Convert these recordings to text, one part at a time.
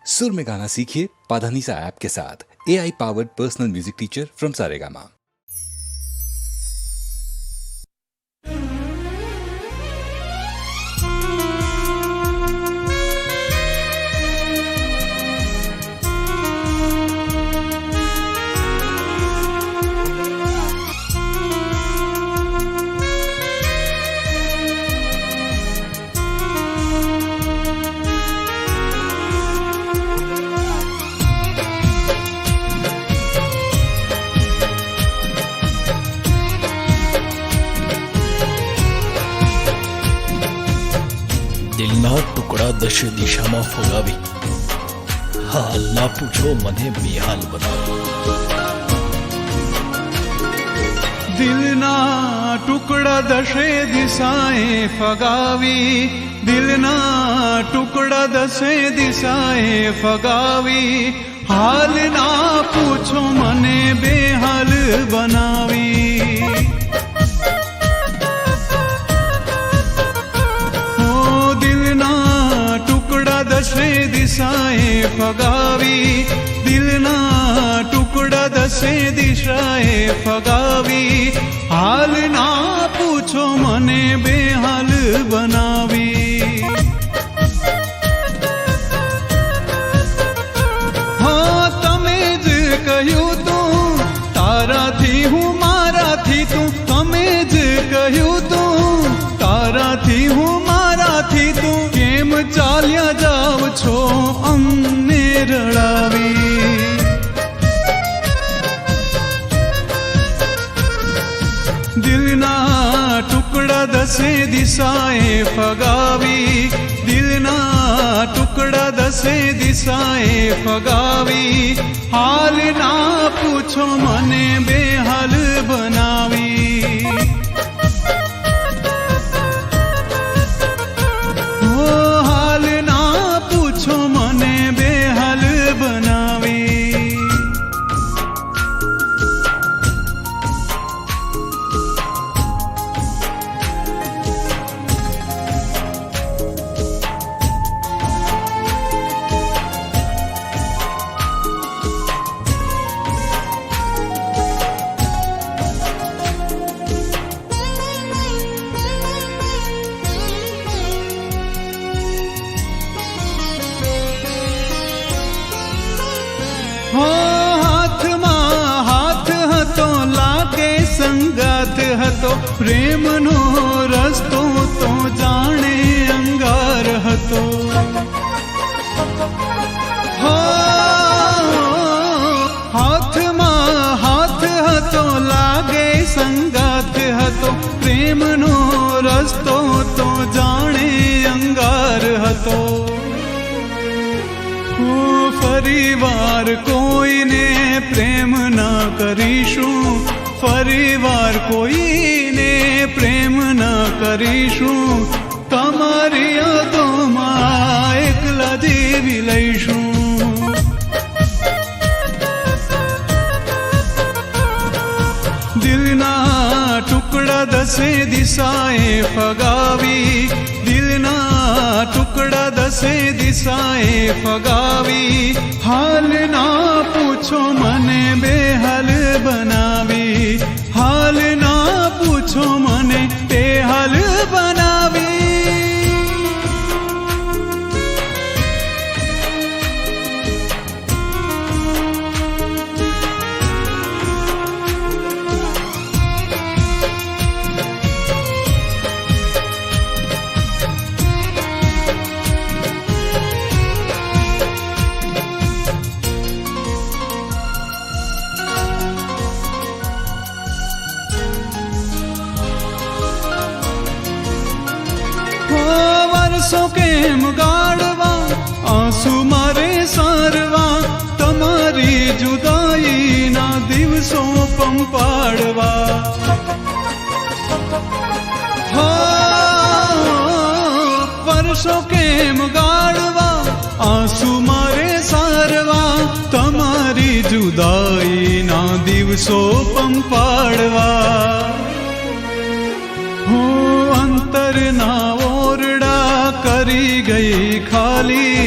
सुर में गाना सीखिए पाधानीसा ऐप के साथ। AI powered personal music teacher from Saregama. દિલના ટુકડા દશે દિશામાં ફગાવી, હાલ ના પૂછો મને બેહાલ બનાવી. દિલના ટુકડા દશે દિશાએ ફગાવી, દિલના ટુકડા દશે દિશાએ ફગાવી, હાલ ના પૂછો મને બેહાલ બનાવી. દશે દિશાએ ફગાવી, દિલના ટુકડા દશે દિશાએ ફગાવી, હાલ ના પૂછો મને બેહાલ બનાવી. હા, તમે જ કહ્યું તું તારાથી હું મારાથી તું, તમે જ કહ્યું તું તારાથી હું મારાથી તું, કેમ ચાલ્યા જાવ છો અમને રડાવી. દિલના ટુકડા દશે દિશાએ ફગાવી, દિલના ટુકડા દશે દિશાએ ફગાવી, હાલ ના પૂછો મને બેહાલ બનાવી. હાથમાં હાથ હતો લાગે સંગાથ હતો, પ્રેમનો રસ્તો તો જાણે અંગાર હતો. હાથમાં હાથ હતો લાગે સંગાથ હતો, પ્રેમનો રસ્તો તો જાણે અંગાર હતો. ફરીવાર કોઈને પ્રેમ ના કરીશું, ફરીવાર કોઈને પ્રેમ ના કરીશું, તમારી યાદોમાં એકલા જીવી લઈશું. દિલના ટુકડા દશે દિશાએ ફગાવી, દિલના ટુકડા દશે દિશાએ ફગાવી, હાલ ના પૂછો મને બેહાલ બનાવી, હાલ ના પૂછો મને બેહાલ બનાવી. વર્ષો કેમ ગાળવા, આંસુ મારે સારવા, તમારી જુદાઈના દિવસો પંપાડવા. વર્ષો કેમ ગાળવા, આંસુ મારે સારવા, તમારી જુદાઈના દિવસો પંપાડવા. અંતરના ઓરડા કરી ગઈ ખાલી,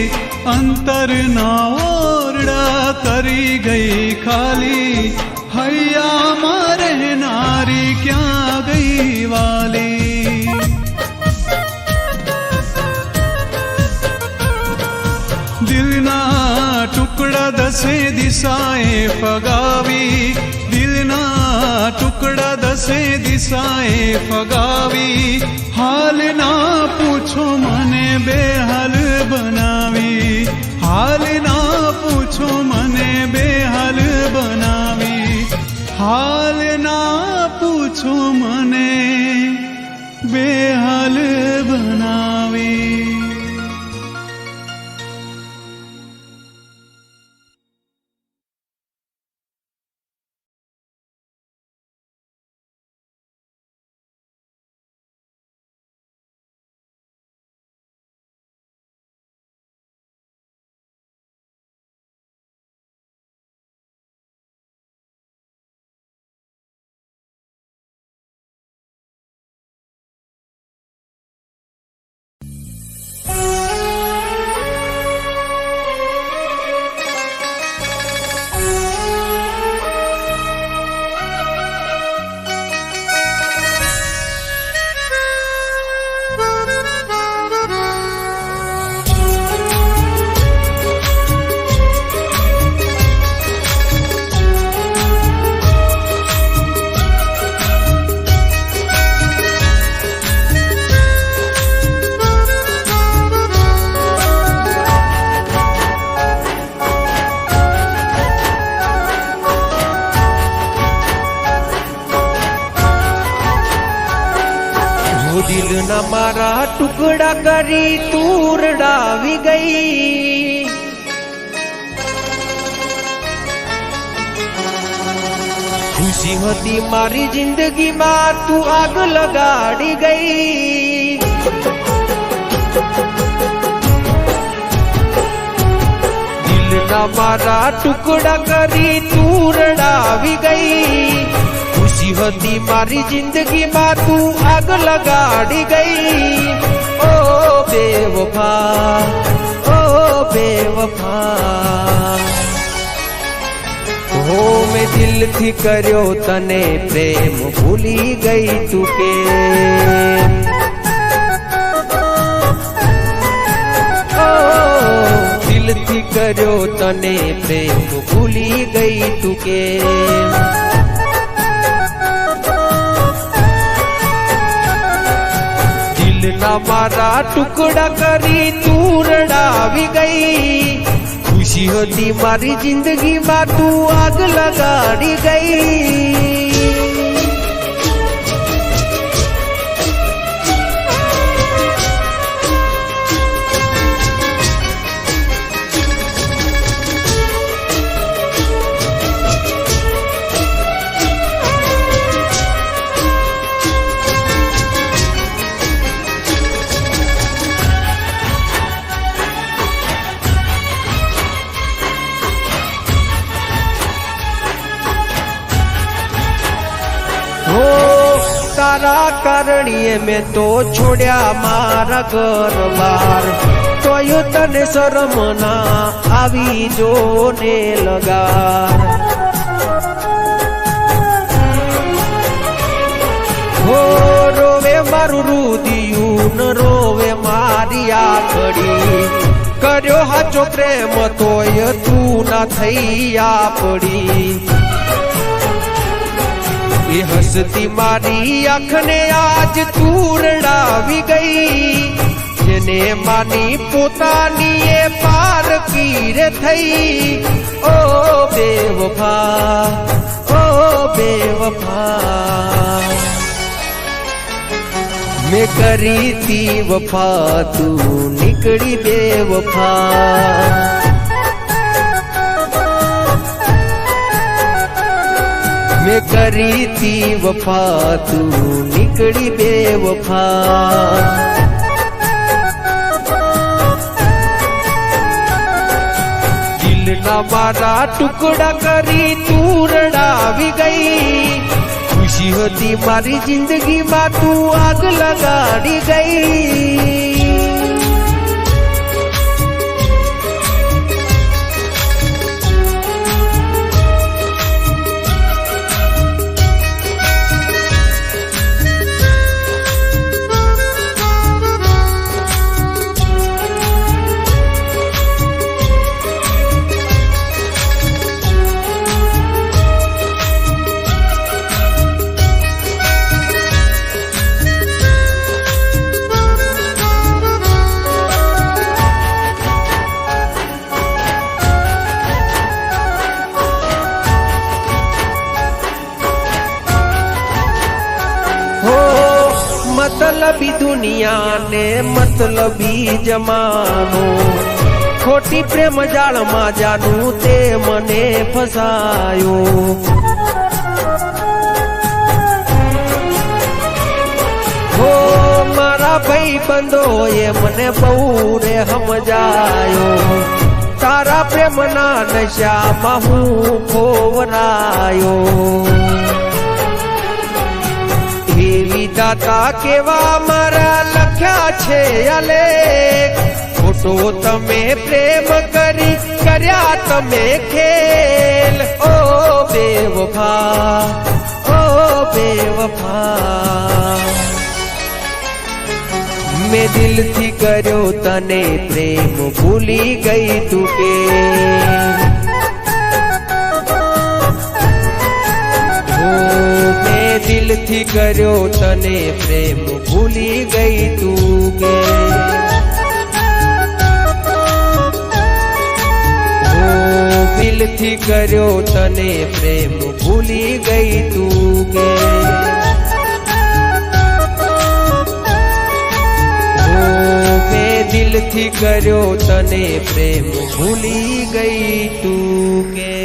અંતરના ઓરડા કરી ગઈ ખાલી હૈયામાં રહેનારી ક્યાં ગઈ વાલી દિલના ટુકડા દસે દિશાએ ફગાવી દિલના ટુકડા દસે દિશાએ ફગાવી હાલ ના પૂછો મને બેહાલ બનાવી હાલ ના પૂછો મને બેહાલ બનાવી હાલ ના પૂછો મને બેહાલ બનાવી દિલના મારા ટુકડા કરી તું રડાવી ગઈ ખુશી હતી મારી જિંદગીમાં તું આગ લગાડી ગઈ દિલના મારા ટુકડા કરી તું રડાવી ગઈ ખુશી હતી મારી જિંદગીમાં તું આગ લગાડી ગઈ ઓ બેવફા હો મેં દિલથી કર્યો તને પ્રેમ ભૂલી ગઈ તું કે દિલથી કર્યો તને પ્રેમ ભૂલી ગઈ તું કે દિલના મારા ટુકડા કરી તું રડાવી ગઈ ખુશી હતી મારી જિંદગીમાં તું આગ લગાડી ગઈ તારા કારણીએ મેં તો છોડ્યા મારા ઘર બાર તોય તને શરમ ના આવી જો ને લગાર હો રોવે મારું રુદિયું ન રોવે મારી આખડી કર્યો હાચો પ્રેમ તોય તું ના થઈ આપડી એ હસતી મારી આંખને આજ તું રડાવી ગઈ જેને માની પોતાની એ પારકી રે થઈ ઓ બેવફા મેં કરી તી વફા તું નીકળી બેવફા મેં કરી તી વફા તું નીકળી બેવફા દિલના મારા ટુકડા કરી તું રડાવી ગઈ ખુશી હતી મારી જિંદગીમાં તું આગ લગાડી ગઈ मतलबी दुनिया ने मतलबी जमानो खोटी प्रेम जाल में जानू ते मने फसायो हो मारा भाई बंदो ये मने बहु रे समझायो तारा प्रेम ना नशा में हूँ खोवरायो दाता केवा मारा लख्या छे अलेख खोटो तमे प्रेम करी कर्या तमे खेल ओ बेवफा मैं दिल थी कर्यो तने प्रेम भूली गई तू के दिल थी कर्यो तने प्रेम भूली गई तू के दिल थी कर्यो तने प्रेम भूली गई तू के मैं दिल थी कर्यो तने प्रेम भूली गई तू के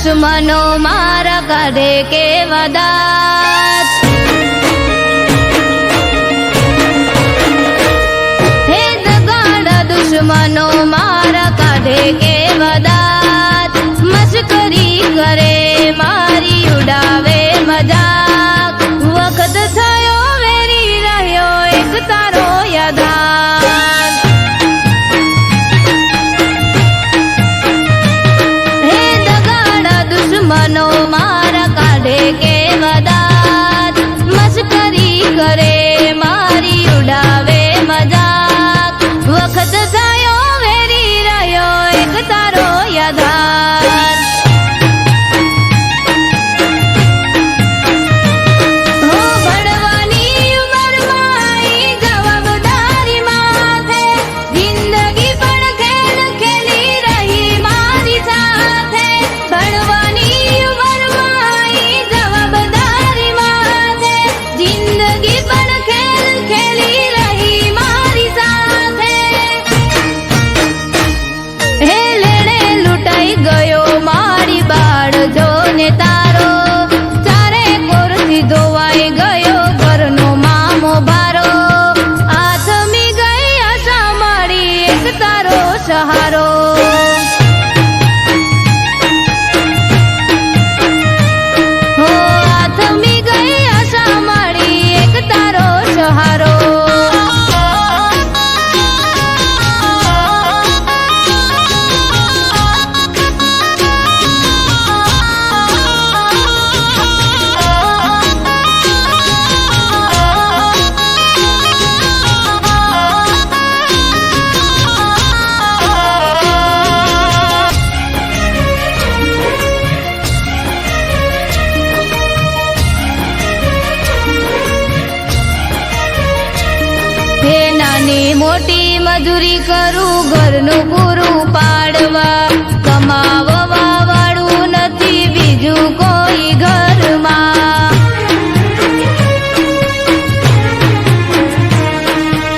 દુશ્મનો મારા કાઢે કેવા દાત. હે દગાડા દુશ્મનો મારા કાઢે કેવા દાત. મશ્કરી કરે મારી ઉડાવે મજાક. વખત થયો વેરી રહ્યો એક તારો યાદાર. હે દગાડા દુશ્મનો મારા કાઢે કેવા દાત. મશ્કરી કરે મારી ઉડાવે મજાક. વખત થયો વેરી રહ્યો એક તારો યાદાર. હો ભણવાની ઉંમરમાં આઈ જવાબદારી માથે. જિંદગી પણ ખેલ ખેલી રહી મારી સાથે. ભણવાની ઉંમરમાં આઈ જવાબદારી માથે. જિંદગી પણ ખેલ ખેલી રહી મારી સાથે. હે લેણે લૂંટાઈ ગયો મારી બાળ જોને તારો. ચારે કોરથી ધોવાઈ ગયો ઘરનો મામો ભારો. આથમી ગઈ આશા મારી એક તારો સહારો. હો આથમી ગઈ આશા મારી એક તારો સહારો. હે નાની મોટી મજૂરી કરું ઘરનું પૂરું પાડવા. કમાવવા વાળું નથી બીજું કોઈ ઘરમાં.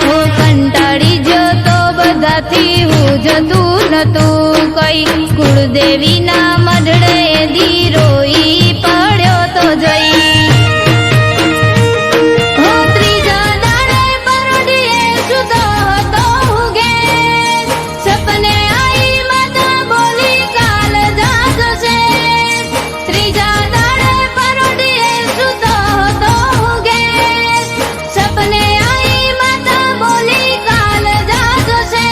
હું કંટાળી જતો બધાથી હું જતું નતું કઈ. કુળદેવીના મઢડે દી રોઈ પડ્યો તો જઈ. હું ત્રીજા દાડે પરોઢીએ સૂતો હતો હું ઘેર. સપને આઈ માતા બોલી કાલ જાગો છે. ત્રીજા દાડે પરોઢીએ સૂતો હતો હું ઘેર. સપને આઈ માતા બોલી કાલ જાગો છે.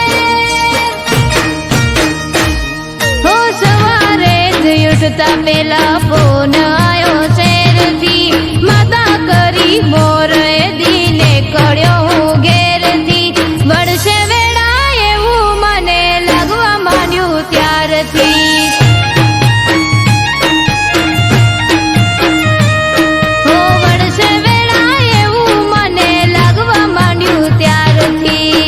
હો સવારે જ ઉઠતા પેલા ફોન આયો શેરથી. માતા કરી મોર એ દીને કળ્યો હું ઘેરથી. વળશે વેળા એવું મને લાગવા માંડ્યું ત્યારથી. હો વળશે વેળા એવું મને લાગવા માંડ્યું ત્યારથી.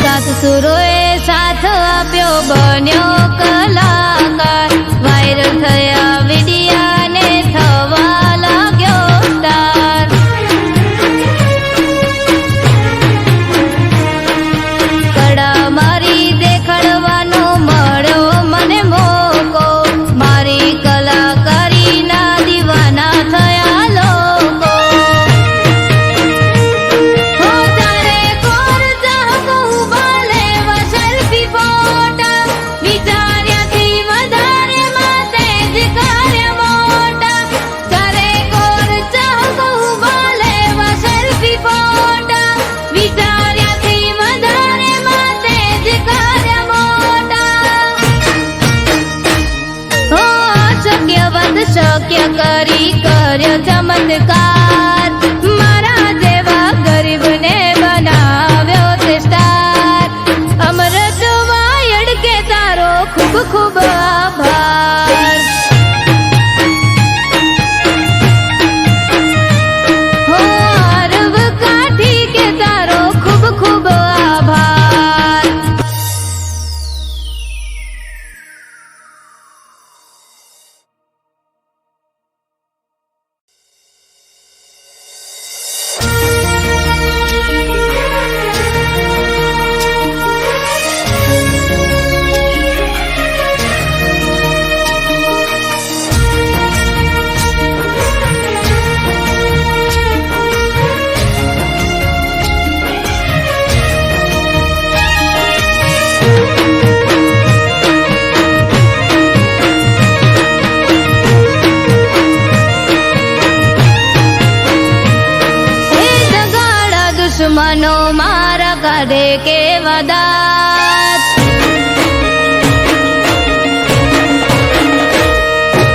સાત સુરોએ સાથ આપ્યો બન્યો કલાકાર. વાયરલ થયા વિડિયા ને થવા લાગ્યો સ્ટાર. કડા મારી દેખાડવાનો મળ્યો મને મોકો. મારી કલાકારીના દીવાના થયા લોકો. હો તારે કોર ચાહકો ઉભા લેવા સેલ્ફી ફોટા. વિચાર્યાથી વધારે માતે જ કાર્ય મોટા. તારે કોર ચાહકો ઉભા લેવા સેલ્ફી ફોટા. વિચાર્યાથી વધારે માતે જ કાર્ય મોટા. હો અશક્ય વાત શક્ય કરી કર્યો ચમત્કાર. મારા જેવા ગરીબને બનાવ્યો તે સ્ટાર. અમૃત વાયડ કે તારો ખૂબ ખૂબ આભાર. કાઢે કેવા દાંત.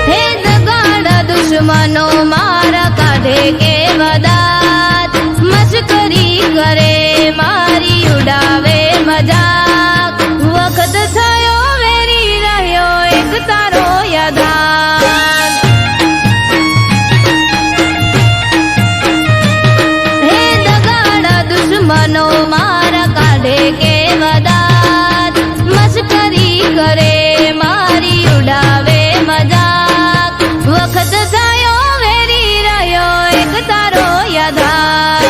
હે દગાડા દુશ્મનો મારા કાઢે કેવા દાંત. મશ્કરી કરે મારી ઉડાવે મજાક. વખત થયો વેરી રહ્યો એક તારો યાદાર. હે દગાડા દુશ્મનો મારા કાઢે કેવા દાંત. મશ્કરી કરે મારી ઉડાવે મજાક. વખત થયો વેરી રહ્યો એક તારો યાદાર.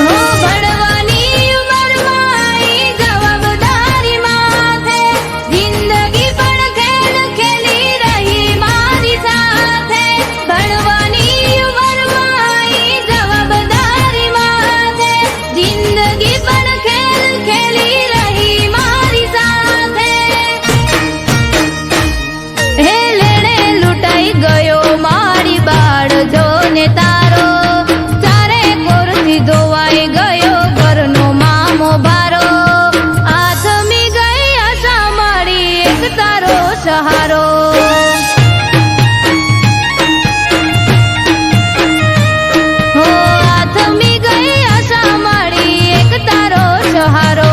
હો ભણવાની ઉંમરમાં આઈ જવાબદારી માથે. જિંદગી પણ ખેલ ખેલી રહી મારી સાથે. ભણવાની ઉંમરમાં આઈ જવાબદારી માથે. જિંદગી પણ ખેલ ખેલી રહી મારી સાથે. હે લેણે લૂંટાઈ ગયો મારી બાળ જોને તારો. ચારે કોરથી ધોવાઈ ગયો ઘરનો મામો ભારો. આથમી ગઈ આશા મારી એક તારો સહારો. હો આથમી ગઈ આશા મારી એક તારો સહારો.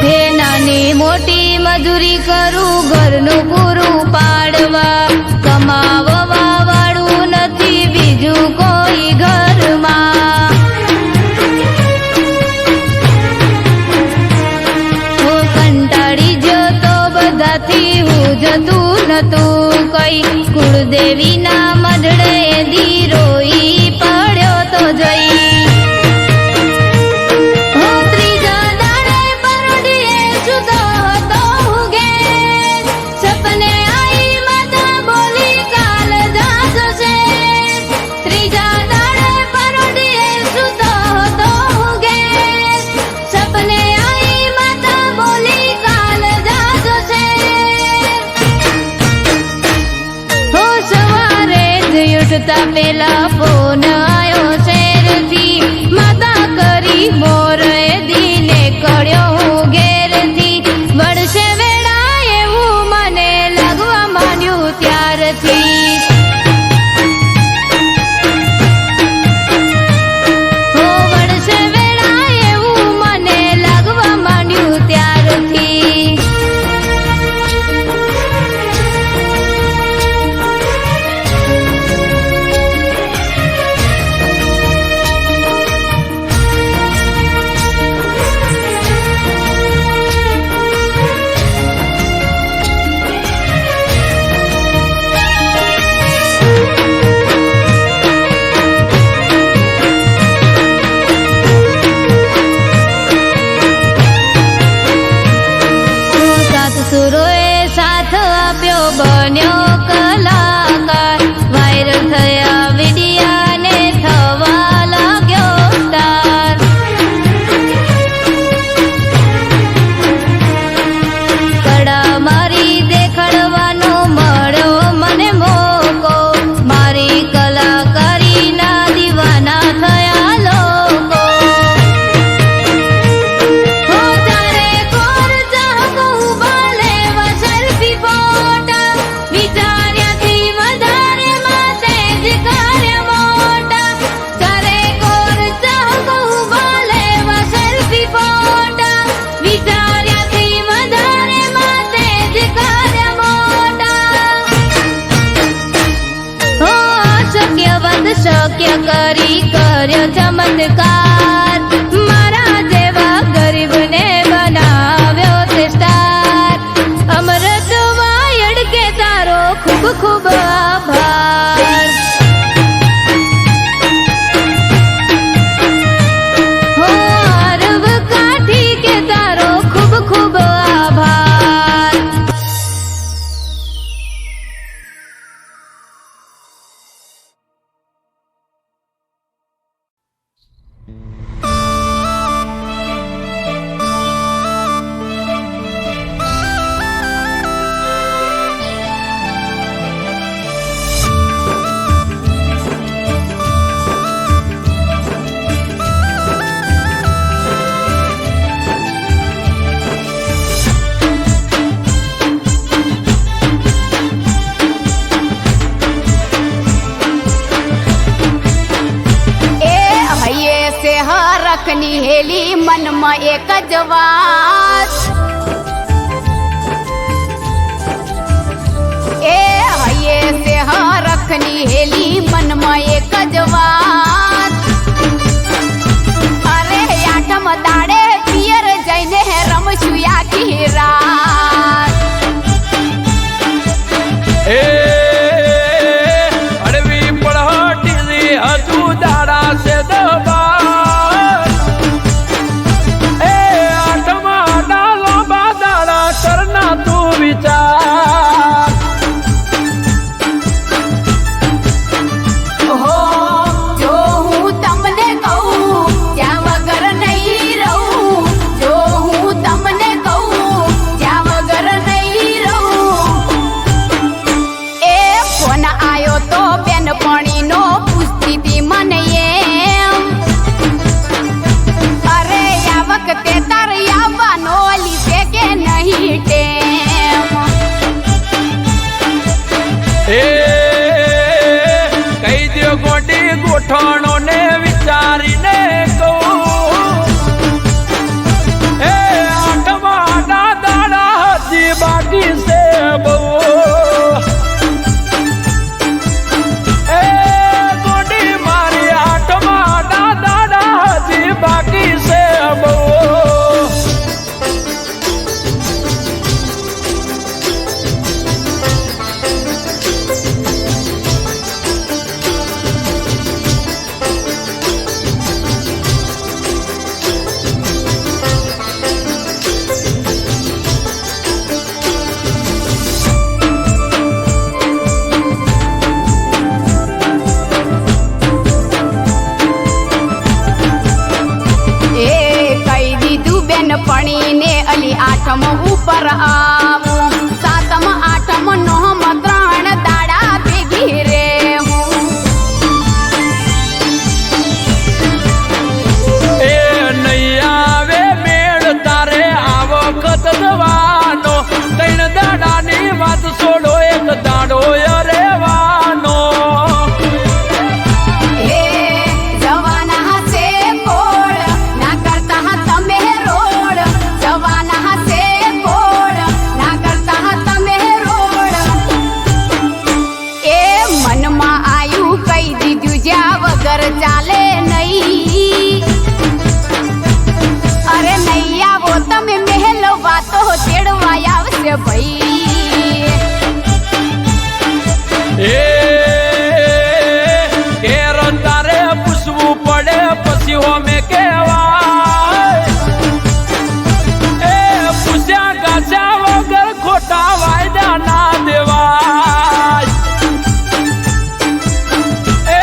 હે નાની મોટી મજૂરી કરું ઘરનું પૂરું પાડવા. કમાવવા વાળું નથી બીજું કોઈ ઘરમાં. હું કંટાળી જતો બધાથી હું જતું નતું કઈ. કુળદેવીના મઢડે દી રોઈ પડ્યો તો જઈ. હો ત્રીજા દાડે પરોઢીએ સૂતો હતો હું ઘેર. સપને આઈ માતા બોલી કાલ જાજો છે. ત્રીજા દાડે પરોઢીએ સૂતો હતો હું ઘેર. સપને આઈ માતા બોલી કાલ જાજો છે. હો સવારે જ ઉઠતા પેલા ફોન આયો શેરથી. માતા કરી મોર એ દીને કળ્યો હું ઘેરથી. વળશે વેળા એવું મને લાગવા માંડ્યું ત્યારથી. હો વળશે વેળા એવું મને લાગવા માંડ્યું ત્યારથી. સાત સુરોએ સાથ આપ્યો બન્યો કલાકાર. વાયરલ થયા વિડિયાને થવા લાગ્યો સ્ટાર. કડા મારી દેખાડવાનો મળ્યો મને મોકો. મારી કલાકારીના દીવાના થયા લોકો. હો તારે કોર ચાહકો ઉભા લેવા સેલ્ફી ફોટા. વિચાર્યાથી વધારે માથે જ કાર્ય મોટા. તારે કોર ચાહકો ઉભા લેવા સેલ્ફી ફોટા. વિચાર્યાથી વધારે માથે જ કાર્ય મોટા. હો અશક્ય વદ શક્ય કરી કર્યો ચમત્કાર. મારા જેવા ગરીબને બનાવ્યો તે સ્ટાર. અમૃત વાયડ કે તારો ખૂબ ખૂબ આભાર. રખની હેલી મનમાં એક જ વાત એ હૈયે સે રખની હેલી મનમાં એક જ વાત અરે આઠમ દાડે પિયર જઈને રમશું આખી રાત એ અડવી પડહટી હજુ દાડા છે દબા એ આઠમા ડાલો બાદાડા કરના તું વિચાર હો જો હું તમને કહું જ્યાં વગર નહીં રહું જો હું તમને કહું જ્યાં વગર નહીં રહું એ ફોન આયો તો બેનપણીનો પૂછતી હતી મને એમ અરે આ વખતે તારે આવવાનો લીધે કે નહીં ટેમ એ કહી દો ગોડી ગોઠણો ને વિચારીને કહું એ આઠમા દાડા હજી બાકી છે બહુ એ ગોડી મારી આઠમા દાડા હજી બાકી છે બહુ બેનપણીને અલી આઠમ ઉપર આવું સાતમ આઠમ નોમ 3 દાડા ભેગી રે એ નહીં આવે મેળ તારે આવો કત જવાનો 3 દાડાની વાત છોડો એક દાડો રહેવાનો હે જવાના હસે કોળ ના કરતા તમે રોડ જવાના હસે કોળ ના કરતા તમે રોડ એ મનમાં આયું કહી દીધું જ્યાં વગર ચાલે નહીં અરે નહીં આવો તમે મહેલ વાતો તેડવા આવશે ભાઈ એ કેર તારે પૂછવું પડે પછી હોમે કહેવાય એ પૂછ્યા ગાછા વગર ખોટા વાયદા ના દેવાય એ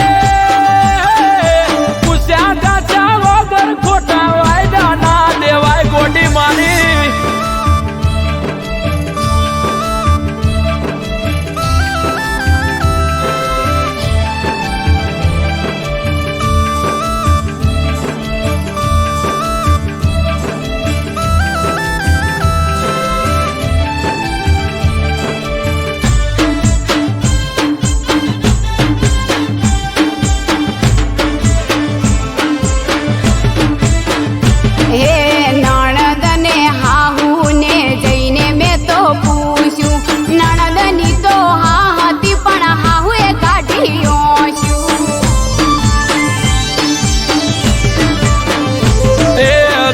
પૂછ્યા ગાછા વગર ખોટા વાયદા ના દેવાય ગોડી મારી હે નણદને હાહુને જઈને મેં તો પૂછ્યું નણદની તો હા હતી પણ હાહુએ કાઢી ઓછું એ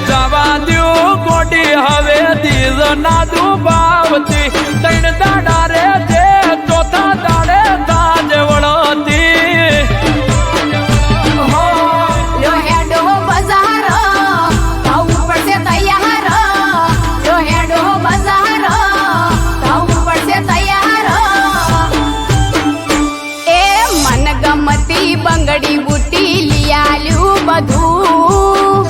જવા દ્યો ગોડી હવે દીજ ના દુભાવતી 3 દાડા રે જે ચોથા દાડે તાજ વળતી હો લો હેડો બજાર થવું પડશે તૈયાર લો હેડો બજાર થવું પડશે તૈયાર એ મન ગમતી બંગડી બુટી લિયાલ્યું બધું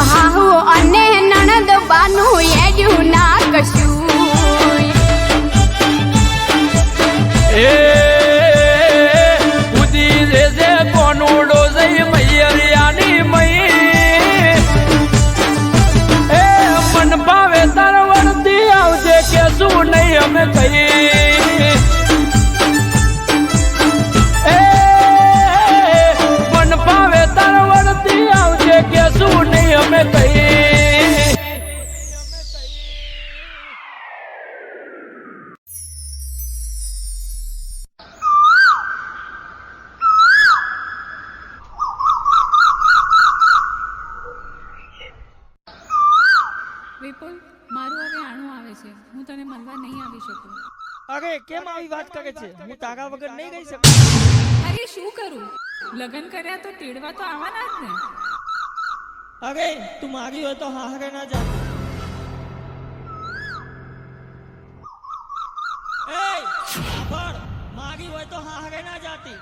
હાહુ અને નણદ બાનું એડ્યું ના કશું એ ઉદી જે કોનુડો જઈ મૈયરિયાની મઈ એ મન ભાવે તાર વળતી આવજે કે શું નહીં અમે કઈ એ મન ભાવે તાર વળતી વિપુલ, મારું હવે આણું આવે છે. હું તને મળવા નહીં આવી શકું. અરે કેમ આવી વાત કરે છે? હું તારા વગર નહીં રહી શકું. અરે શું કરું? લગ્ન કર્યા તો તેડવા તો આવવાના જ ને. અરે તું મારી હોય તો હારે ના જા. એ સાંભળ, મારી હોય તો હારે ના જાતી.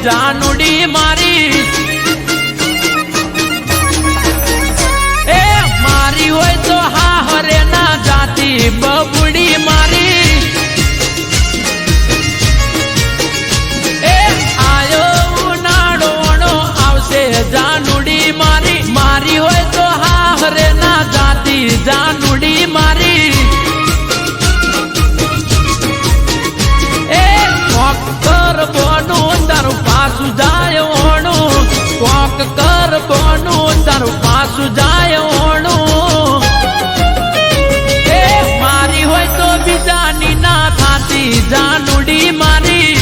જાનુડી મારી એ મારી હોય તો હા હરે ના જાતી બબુડી મારી એ આયો ઉનાળો આવશે જાનુડી મારી મારી હોય તો હા હરે ના જાતી જાનુડી મારી એ કોકર બોનું તારું પાછું જાય ઓણું કોક કર બોનું તારું પાછું જાય ઓણું એ મારી હોય તો બીજાની ના થાતી જાનુડી મારી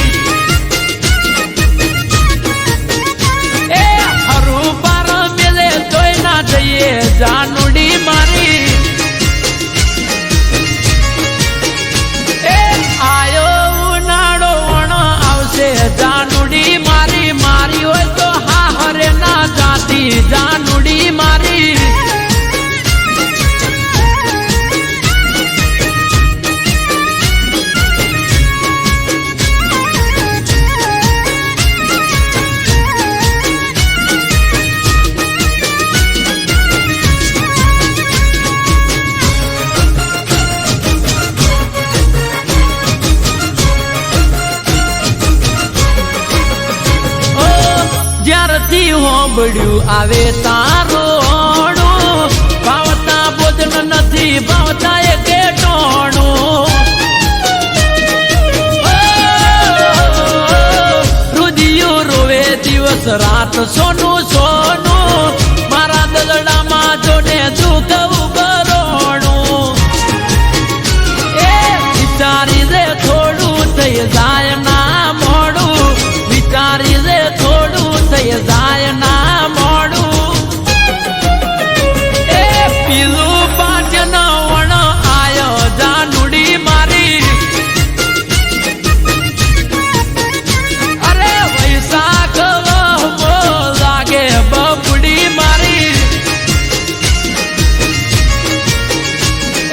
એ હરું પાર મેલે જોઈ ના જઈએ જાનુડી મારી એ આયો ઉનાળો આવશે જાનુડી મારી મારી હોય તો હા હરે ના જાતી જાનુડી મારી જ્યારથી હોંભળ્યું આવે તારોણું ભાવતા બોધન નથી ભાવતા એ કેટોણું રુદિયું રોવે દિવસ રાત સોનું સોનું મારા દલડામાં જોને દુઃખ ઉભરોણું એ વિચારી રે થોડું થઈ જાય ના મોડું વિચારી રે થોડું થઈ જાય ના મોડું એ પીલું પાટણ વણ આયો જાનુડી મારી અરે વૈશાખ વહમો લાગે બબુડી મારી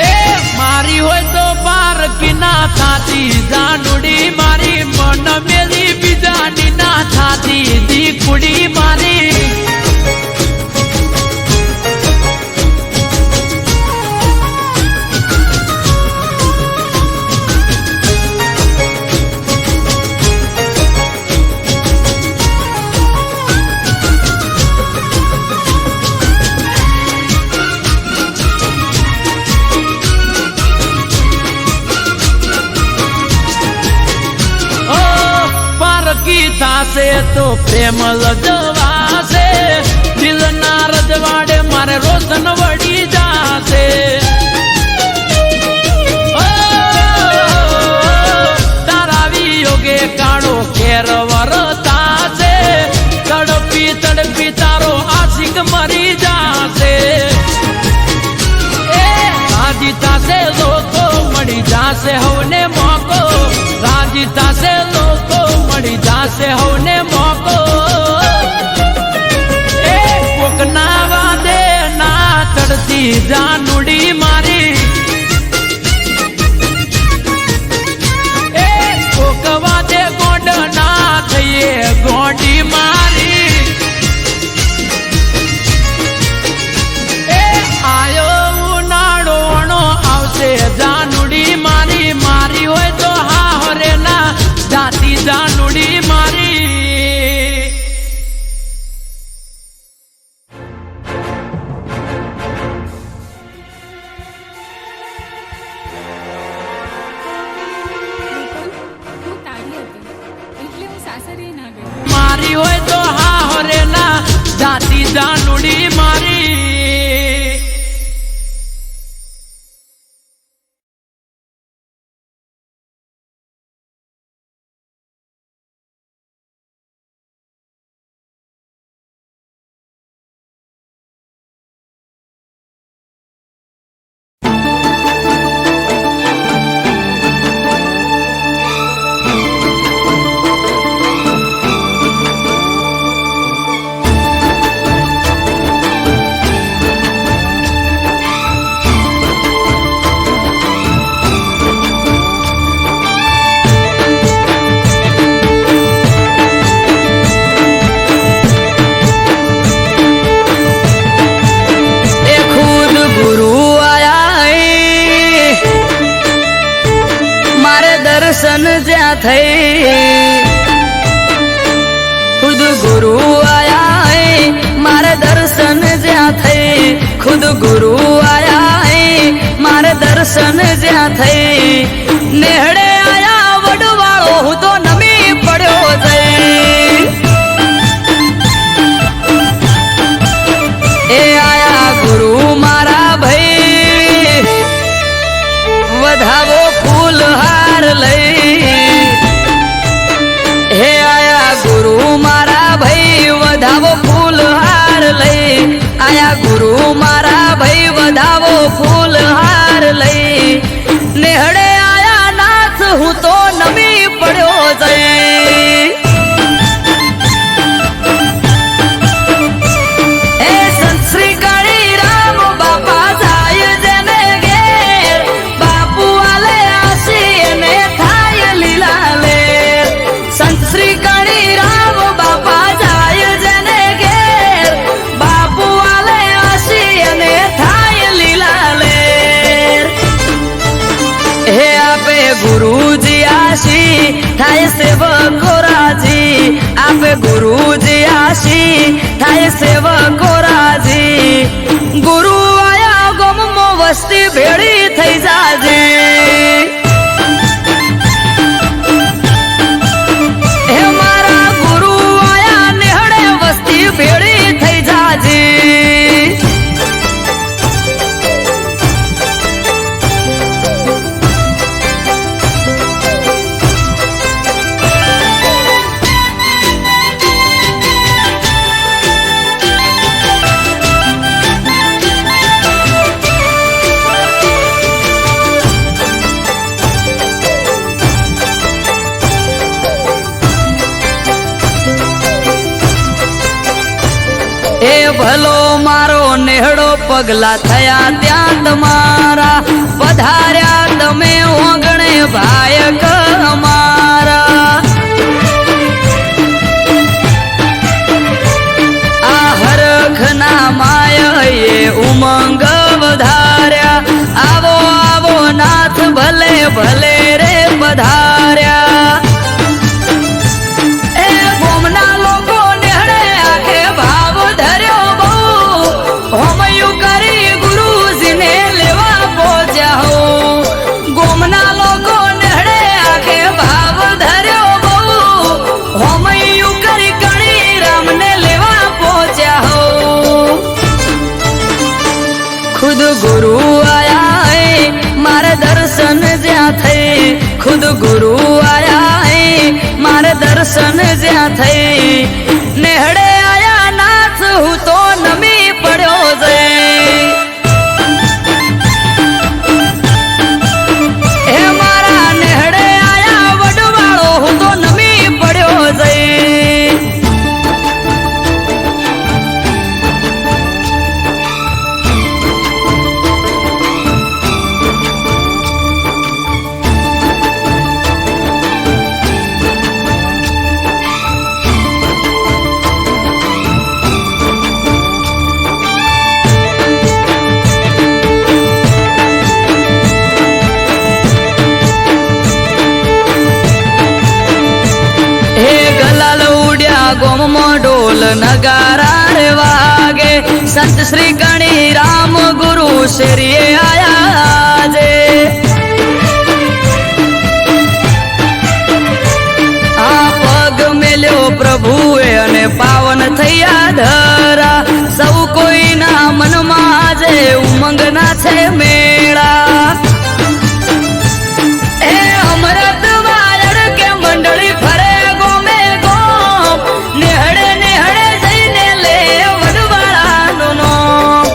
એ મારી હોય તો પારકી ના થાતી જાનુડી મારી મન મેલી બીજાની ના થાતી દીકુડી મારી થાશે તો પ્રેમ લજવાશે દિલના રજવાડે મારે રોશન વળી જાશે તારા વિયોગે કાળો કેર વરતાશે તડપી તડપી તારો આશિક મરી જાશે એ રાજી થાશે લોકો મળી જાશે હવને મોકો રાજી થાશે લોકો મળી જાશે હવને મોકો એ કોકના વાદે ના ચડતી જાનુડી મારી એ કોક વાદે ગોંડ ના થઈએ ગોંડી મારી એ આયો ઉનાળો આવશે જાનુડી મારી મારી હોય તો હા હરે ના જાતી જાનુડી મારી જાતી જાનુડી મારી दर्शन ज्या થઈ खुद गुरु आया है मारे दर्शन ज्या થઈ खुद गुरु आया है मारे दर्शन ज्या થઈ नेहड़े आया वडवाळो હું તો નમી પડ્યો જઈ ए आया गुरु मारा भाई વધાવો ફૂલ હાર લઈ हे आया गुरु मारा भाई વધાવો फूल हार लई आया गुरु मारा भाई વધાવો फूल हार लई नेहड़े आया नाथ हूँ तो नमी पड़ो जई ए संत श्री काली राम बापा जाय जने घेर बापू आले आसी ने थाय लीला ले संत श्री काली राम बापा जाय जने घेर बापू आले आसी ने थाय लीला ले हे आपे गुरुजी आशी थाय सेवको राजी आपे गुरुजी आशी थाय सेवको राजी गुरु आया गमो वस्ती भेड़ी थई जाजी हे मारा गुरु आया नेहड़े वस्ती भेड़ी थई जाजी ए भलो मारो नेहड़ो पगला थया त्या तमारा पधार्या तमे ओगणे भायक हमारा आ हरखना माय ये उमंग वधार्या आवो आवो नाथ भले भले रे पधार्या खुद गुरु आया है मारे दर्शन ज्या થઈ खुद गुरु आया है मारे दर्शन ज्या થઈ नेहड़े आया नाथ हूँ तो नमी पड़ो जई हे मारा नेहड़े आया वडवाळो हूँ तो नमी पड़ो जई गोमो ढोल नगारा रे वागे संत श्री गणी राम गुरु शरीये आया जे आ पग मेल्यो प्रभुए अने पावन थया धर ના છે મેળા એ અમૃત વાયર કે મંડળી ફરે ગોમે ગોમ નેહડે નેહડે જઈને લે વડવાળાનો નામ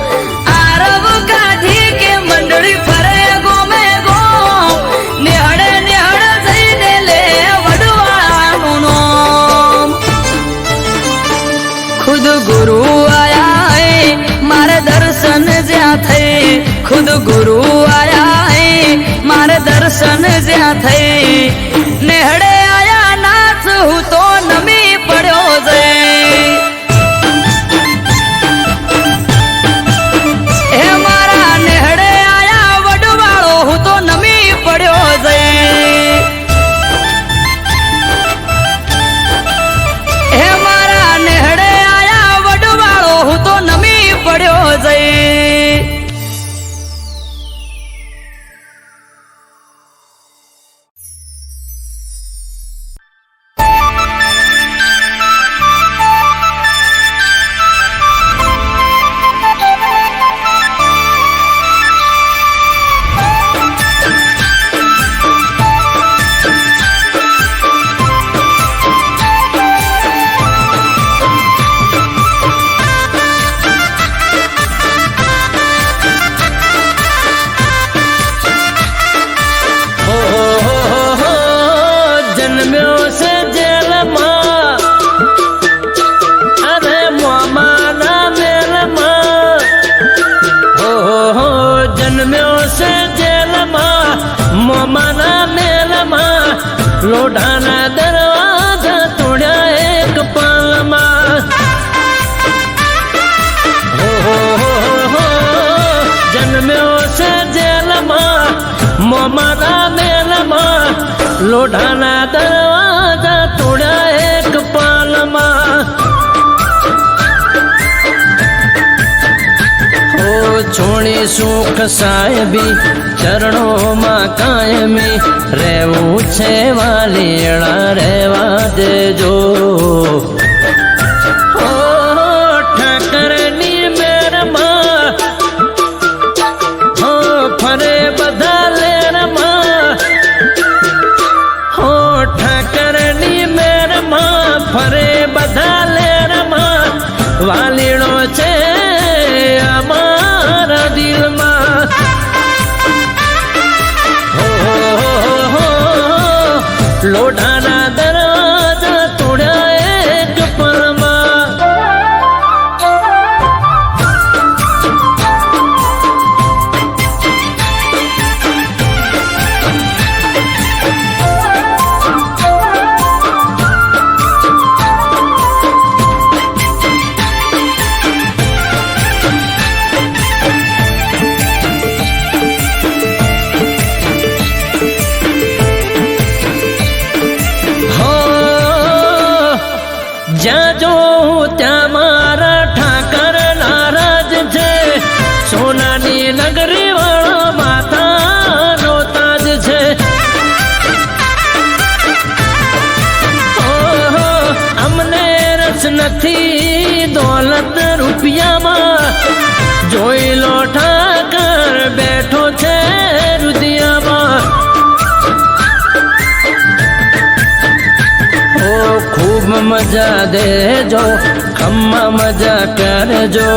આરવ કાઢી કે મંડળી ફરે ગોમે ગોમ નેહડે નેહડે જઈને લે વડવાળાનો નામ ખુદ ગુરુ આયા હે મારે દર્શન જ્યાં થઈ ખુદ ગુરુ આયા હે મારે દર્શન જ્યાં થઈ નેહડે આયા નાચ હું તો નમી પડ્યો જઈ હે મારા નેહડે આયા વડવાળો હું તો નમી પડ્યો જઈ હે મારા નેહડે આયા વડવાળો હું તો નમી પડ્યો જઈ જન્મ્યો છે જેલમાં અરે મોમાના મેલમાં હો જન્મ્યો છે જેલમાં મોમાના મેલમાં લોઢાના દરવાજા તોડ્યા એક પાલમાં હો જન્મ્યો છે જેલમાં મોમાના મેલમાં લોઢાના દરવાજા તોડ્યા એક પાલમાં હો છોડી સુખ સાહેબી ચરણોમાં કાયમી રહેવું છે વાલીડા રહેવા દેજો હો ઠાકરની મેરમાં હો ફરે બધા લેરમાં હો ઠાકરની મેરમાં ફરે બધા લેરમાં વાલીડો છે અમારા દિલમાં હો લોઢાના દરવાજા તોડ્યા એક પલમાં જ્યાં જોઉં ત્યાં મારા ઠાકર નારાજ છે સોનાની નગરી વાળા માતાનો તાજ છે અમને રસ નથી દોલત રૂપિયામાં જોઈ લો ઠાકર બેઠો છે રુદિયામાં ખૂબ મજા દેજો ખમ્મા મજા કરજો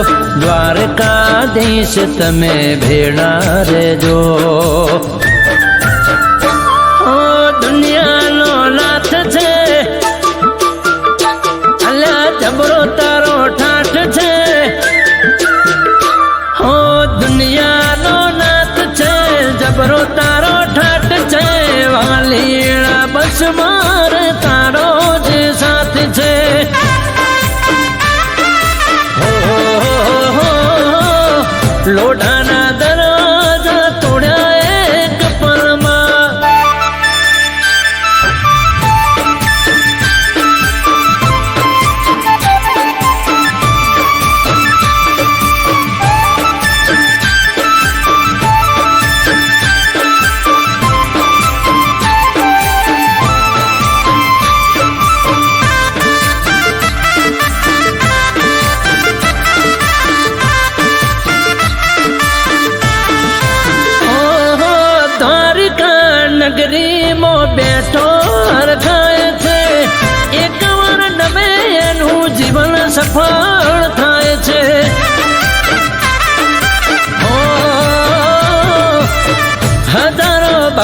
દ્વારકાધીશ તમે ભેળા રેજો ઓ દુનિયાનો નાથ છે અલ્યા જબરો તારો ઠાઠ છે ઓ દુનિયાનો નાથ છે જબરો તારો ઠાઠ છે વાલીડા બસ માર તારો જ સાથ છે લોઢાના દરવાજા તોડ્યા એક પલમાં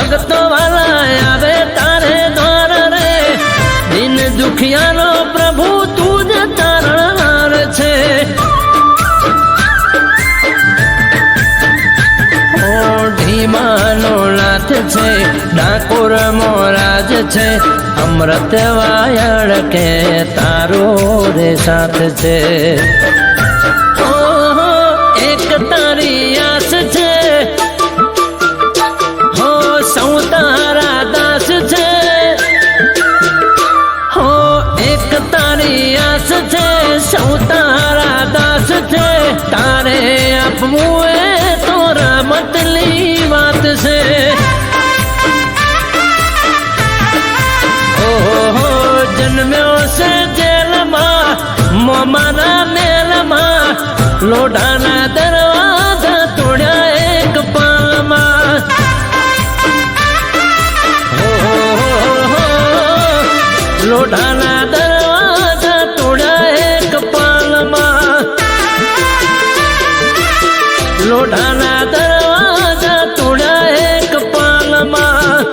ભગત વાલા આવે તારે દ્વાર રે દિન દુખિયાનો પ્રભુ તું જ તારણહાર છે ઢીમાનો નાથ છે ડાકોર મોરાજ છે અમૃત વાયળ કે તારો રે સાથ છે એક તારી આસ છે હો સૌ તારા દાસ છે હો એક તારી આસ છે સૌ તારા દાસ છે તારે આપવું એ તો રમતની વાત છે ઓહો જન્મ્યો છે જેલમાં મોમાના મેલમાં લોઢાના દરવાજા તોડ્યા એક પાલમાં લોઢાના દરવાજા તોડ્યા એક પાલમાં લોઢાના દરવાજા તોડ્યા એક પાલમાં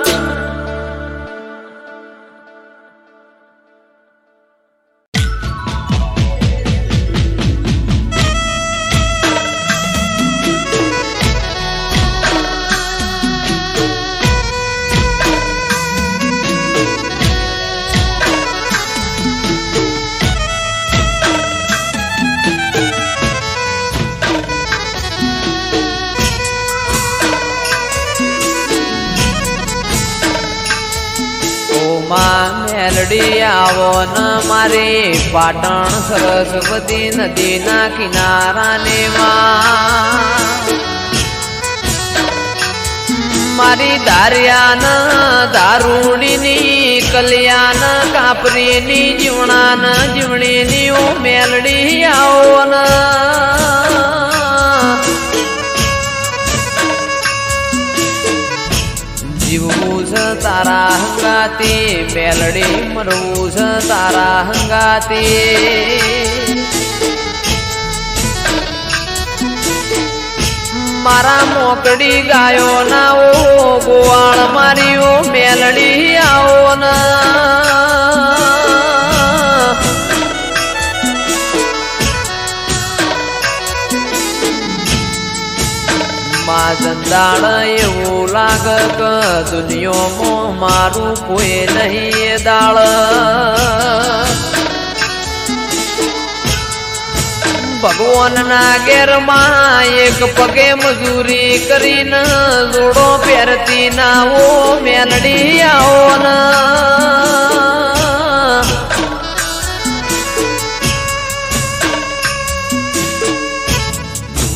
મેલડી આવો ન મારી પાટણ સરસ્વતી નદીના કિનારાને મારી દારિયાન દારૂડીની કલ્યાણ કાપરીની જીવણાન જીવણીની ઓ મેલડી આવો ન જીવવું છે તારા હંગાતી મેલડી મરવું છે તારા હંગાતી મારા મોકડી ગાયો ના ઓ ગોવાળ મારી ઓ મેલડી આવો ના જંદાળ એવું લાગ કે દુનિયામાં મારું કોઈ નહીં દાળ ભગવાનના ઘેરમાં એક પગે મજૂરી કરીને જોડો પહેરતી ના ઓ મેલડી આવો ના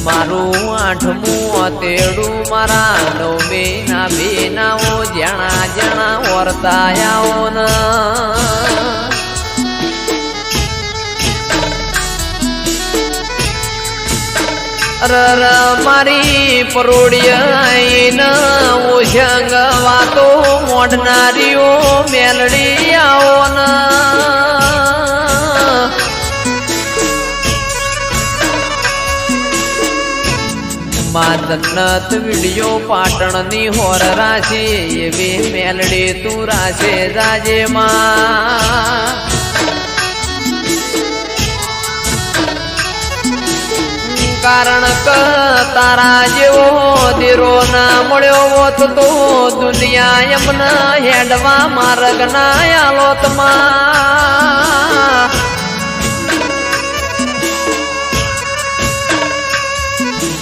મારું આઠમું તેડું મારા નવમી ના બેનાઓ જણા જણા વર્તાયાઓ ન રર મારી પરોડિયા ઓશંગ વાતો મોઢનારીઓ મેલડી આવો ના જન્નત વિડિયો પાટણની હોર રાશી એવી મેલડી તું રાશે જાજે માં કારણ કે તારા જેવો દીરો ના મળ્યો હોત તો દુનિયા એમના હેડવા માર્ગ ના આલોતમાં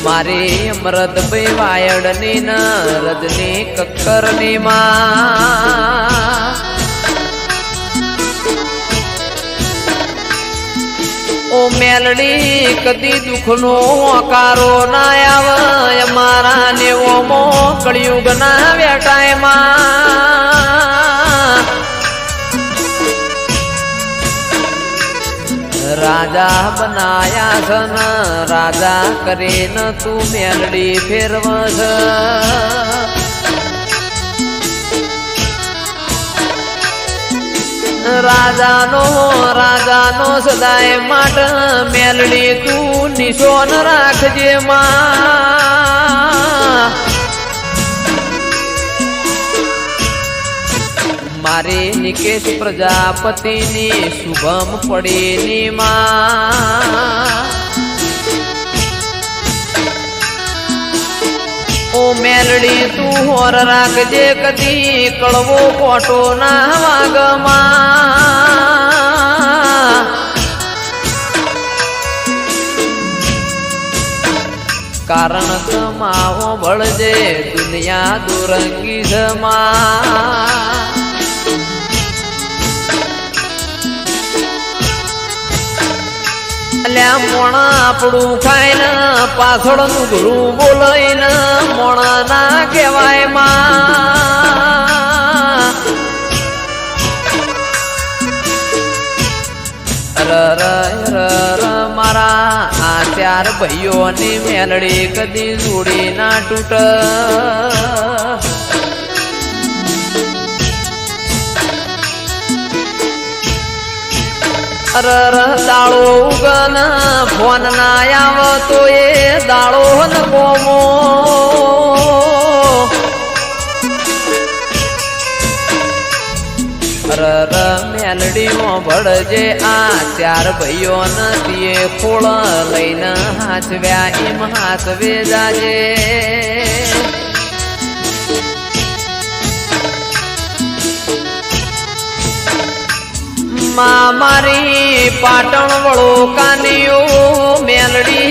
મારી અમૃત ભાઈ વાયડની ન રજની કક્કરની માં ઓ મેલડી કદી દુઃખનો હોકારો ના આવે અમારા નેવોમો કળિયુગ ના વેટાયમાં રાજા બનાયા છન રાજા કરીને તું મેલડી ફેરવસ રાજાનો સદાય માટ મેલડી તું નિશોન રાખજે માં મારી નિકેશ પ્રજાપતિની શુભમ પડીની માં ઓ મેલડી તું હોર રાખજે કદી કળવો કોટો ના વાગમાં કારણ કમાવો બળજે દુનિયા દુરંગી જમા અલ્યા મોણા આપણું ખાઈને પાછળનું ગુરુ બોલાઈને મોણા ના કહેવાય માં મારા આ ચાર ભાઈઓની મેલડી કદી જોડી ના તૂટ દાળો ઉગન ફોન ના આવતો એ દાળો ન કોમો મેલડીમાં ભળજે આ ચાર ભાઈઓ નથી ખોળ લઈને હાચવ્યા એમ હાચવે જાજે મારી પાટણ વળો કાનીઓ મેલડી